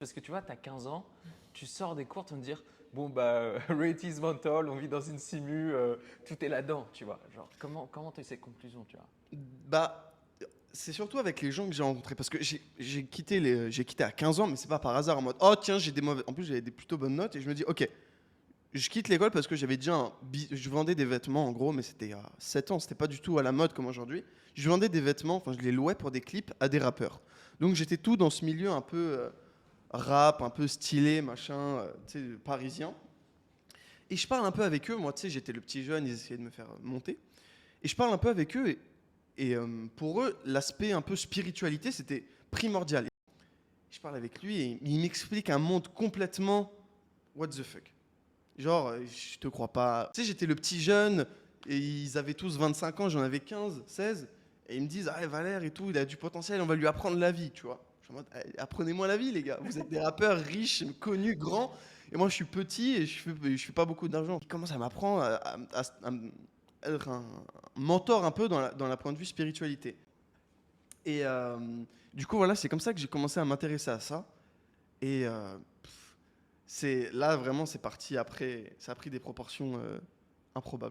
Parce que tu vois, tu as 15 ans, tu sors des cours, tu vas me dire, bon, bah, rate is mental, on vit dans une simu, tout est là-dedans, tu vois. Genre, comment tu as ces conclusions, tu vois? Bah, c'est surtout avec les gens que j'ai rencontrés. Parce que j'ai quitté à 15 ans, mais c'est pas par hasard en mode, oh tiens, j'ai des mauvais. En plus, j'avais des plutôt bonnes notes et je me dis, ok, je quitte l'école parce que j'avais déjà je vendais des vêtements en gros, mais c'était il y a 7 ans, c'était pas du tout à la mode comme aujourd'hui. Je vendais des vêtements, enfin, je les louais pour des clips à des rappeurs. Donc j'étais tout dans ce milieu un peu rap, un peu stylé, machin, tu sais, parisien. Et je parle un peu avec eux, moi, tu sais, j'étais le petit jeune, ils essayaient de me faire monter. Et je parle un peu avec eux, et pour eux, l'aspect un peu spiritualité, c'était primordial. Je parle avec lui et il m'explique un monde complètement what the fuck. Genre, je te crois pas. Tu sais, j'étais le petit jeune et ils avaient tous 25 ans, j'en avais 15, 16. Et ils me disent, ah, Valère et tout, il a du potentiel, on va lui apprendre la vie, tu vois. Je suis en mode, eh, apprenez-moi la vie, les gars. Vous êtes des rappeurs riches, connus, grands. Et moi, je suis petit et je fais pas beaucoup d'argent. Il commence à m'apprendre à être un mentor un peu dans la point de vue spiritualité. Et du coup, voilà, c'est comme ça que j'ai commencé à m'intéresser à ça. Et c'est là vraiment, c'est parti après, ça a pris des proportions improbables.